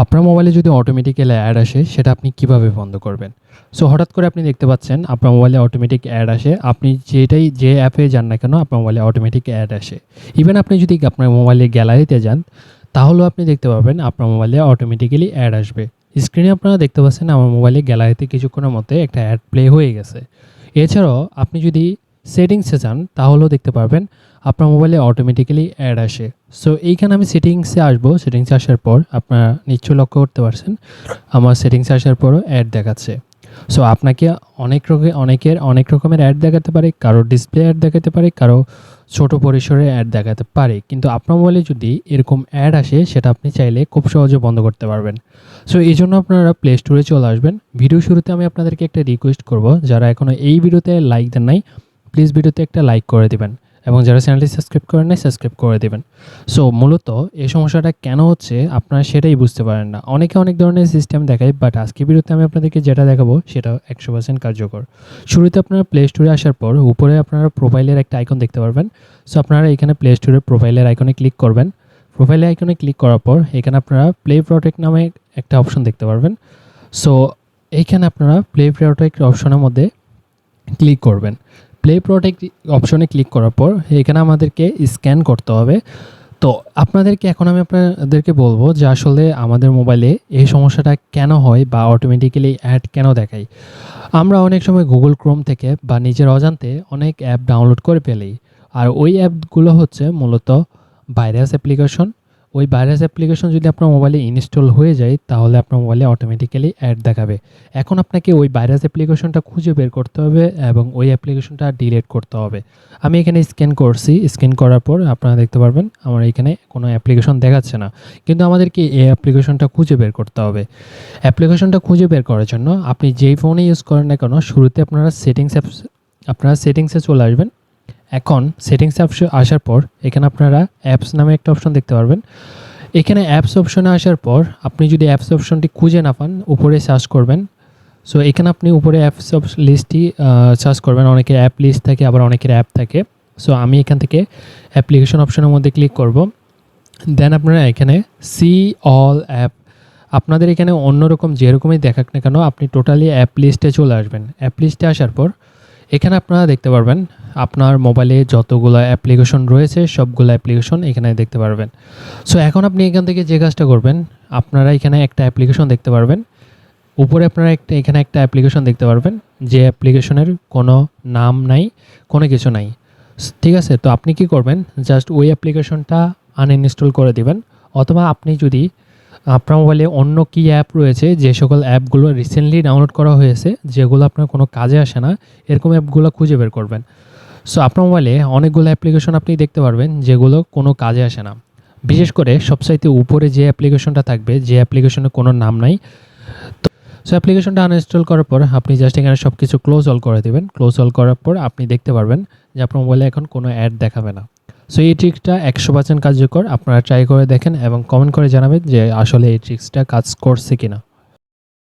আপনার মোবাইলে যদি অটোমেটিক্যালি অ্যাড আসে সেটা আপনি কিভাবে বন্ধ করবেন? সো হঠাৎ করে আপনি দেখতে পাচ্ছেন আপনার মোবাইলে অটোমেটিক অ্যাড আসে। আপনি যে অ্যাপে যান না কেন আপনার মোবাইলে অটোমেটিক অ্যাড আসে। ইভেন আপনি যদি আপনার মোবাইলে গ্যালারিতে যান তাহলেও আপনি দেখতে পাবেন আপনার মোবাইলে অটোমেটিক্যালি অ্যাড আসবে। স্ক্রিনে আপনারা দেখতে পাচ্ছেন আমার মোবাইলে গ্যালারিতে কিছুক্ষণের মধ্যে একটা অ্যাড প্লে হয়ে গেছে। এছাড়াও আপনি যদি সেটিংসে যান তাহলেও দেখতে পারবেন আপনার মোবাইলে অটোমেটিক্যালি অ্যাড আসে। সো এইখানে আমি সেটিংসে আসবো। সেটিংসে আসার পর আপনারা নিশ্চয়ই লক্ষ্য করতে পারছেন আমার সেটিংসে আসার পরও অ্যাড দেখাচ্ছে। সো আপনাকে অনেকের অনেক রকমের অ্যাড দেখাতে পারে, কারো ডিসপ্লে অ্যাড দেখাতে পারে, কারো ছোট পরিসরে অ্যাড দেখাতে পারে। কিন্তু আপনার মোবাইলে যদি এরকম অ্যাড আসে সেটা আপনি চাইলে খুব সহজে বন্ধ করতে পারবেন। সো এই জন্য আপনারা প্লে স্টোরে চলে আসবেন। ভিডিও শুরুতে আমি আপনাদেরকে একটা রিকোয়েস্ট করব, যারা এখনও এই ভিডিওতে লাইক দেন নাই প্লিজ ভিডিওতে একটা লাইক করে দিবেন এবং যারা চ্যানেলটি সাবস্ক্রাইব করেন নাই সাবস্ক্রাইব করে দেবেন। সো মূলত এই সমস্যাটা কেন হচ্ছে আপনারা সেটাই বুঝতে পারেন না। অনেকে অনেক ধরনের সিস্টেম দেখায়, বাট আজকে ভিডিওতে আমি আপনাদেরকে যেটা দেখাবো সেটা 100% কার্যকর। শুরুতে আপনারা প্লে স্টোরে আসার পর উপরে আপনারা প্রোফাইলের একটা আইকন দেখতে পারবেন। সো আপনারা এখানে প্লে স্টোরের প্রোফাইলের আইকনে ক্লিক করবেন। প্রোফাইলের আইকনে ক্লিক করার পর এখানে আপনারা প্লে প্রোটেক্ট নামে একটা অপশন দেখতে পারবেন। সো এইখানে আপনারা প্লে প্রোটেক্ট অপশনের মধ্যে ক্লিক করবেন। প্লে প্রোটেক্ট অপশনে ক্লিক করার পর এখানে আমাদেরকে স্ক্যান করতে হবে। তো আপনাদেরকে এখন আমি আপনাদেরকে বলবো যে আসলে আমাদের মোবাইলে এই সমস্যাটা কেন হয় বা অটোমেটিক্যালি অ্যাড কেন দেখায়। আমরা অনেক সময় গুগল ক্রোম থেকে বা নিজের অজান্তে অনেক অ্যাপ ডাউনলোড করে ফেলি। আর ওই অ্যাপগুলো হচ্ছে মূলত ভাইরাস অ্যাপ্লিকেশন। ওই ভাইরাস অ্যাপ্লিকেশন যদি আপনার মোবাইলে ইনস্টল হয়ে যায় তাহলে আপনার মোবাইলে অটোমেটিক্যালি অ্যাড দেখাবে। এখন আপনাকে ওই ভাইরাস অ্যাপ্লিকেশনটা খুঁজে বের করতে হবে এবং ওই অ্যাপ্লিকেশনটা ডিলিট করতে হবে। আমি এখানে স্ক্যান করছি। স্ক্যান করার পর আপনারা দেখতে পারবেন আমার এখানে কোনো অ্যাপ্লিকেশন দেখাচ্ছে না, কিন্তু আমাদেরকে এই অ্যাপ্লিকেশনটা খুঁজে বের করতে হবে। অ্যাপ্লিকেশনটা খুঁজে বের করার জন্য আপনি যেই ফোনে ইউজ করেন না কেন শুরুতে আপনারা সেটিংসে চলে আসবেন। এখন সেটিংস আসার পর এখানে আপনারা অ্যাপস নামে একটা অপশন দেখতে পারবেন। এখানে অ্যাপস অপশনে আসার পর আপনি যদি অ্যাপস অপশনটি খুঁজে না পান উপরে সার্চ করবেন। সো এখানে আপনি উপরে অ্যাপস লিস্টটি সার্চ করবেন। অনেকের অ্যাপ লিস্ট থাকে, আবার অনেকের অ্যাপ থাকে। সো আমি এখান থেকে অ্যাপ্লিকেশন অপশনের মধ্যে ক্লিক করব। দেন আপনারা এখানে সি অল অ্যাপ, আপনাদের এখানে অন্যরকম যেরকমই দেখাক না কেন আপনি টোটালি অ্যাপ লিস্টে চলে আসবেন। অ্যাপ লিস্টে আসার পর এখানে আপনারা দেখতে পারবেন আপনার মোবাইলে যতগুলো অ্যাপ্লিকেশন রয়েছে সবগুলো অ্যাপ্লিকেশন এখানে দেখতে পারবেন। সো এখন আপনি এখান থেকে যে কাজটা করবেন, আপনারা এখানে একটা অ্যাপ্লিকেশন দেখতে পারবেন। উপরে আপনারা এখানে একটা অ্যাপ্লিকেশন দেখতে পারবেন যে অ্যাপ্লিকেশনের কোনো নাম নাই, কোনো কিছু নাই। ঠিক আছে, তো আপনি কি করবেন, জাস্ট ওই অ্যাপ্লিকেশনটা আনইনস্টল করে দিবেন। অথবা আপনি যদি আপনার মোবাইলে অন্য কী অ্যাপ রয়েছে, যে সকল অ্যাপগুলো রিসেন্টলি ডাউনলোড করা হয়েছে যেগুলো আপনার কোনো কাজে আসে না, এরকম অ্যাপগুলো খুঁজে বের করবেন। সো আপনার মোবাইলে অনেকগুলো অ্যাপ্লিকেশন আপনি দেখতে পারবেন যেগুলো কোনো কাজে আসে না। বিশেষ করে সবচাইতে উপরে যে অ্যাপ্লিকেশনটা থাকবে, যে অ্যাপ্লিকেশনের কোনো নাম নাই, সো অ্যাপ্লিকেশনটা আনইনস্টল করার পর আপনি জাস্ট এখানে সব কিছু ক্লোজ অল করে দেবেন। ক্লোজ অল করার পর আপনি দেখতে পারবেন যে আপনার মোবাইলে এখন কোনো অ্যাড দেখাবে না। সো এই ট্রিকটা 100% কার্যকর। আপনারা ট্রাই করে দেখেন এবং কমেন্ট করে জানাবেন যে আসলে এই ট্রিক্সটা কাজ করছে কিনা।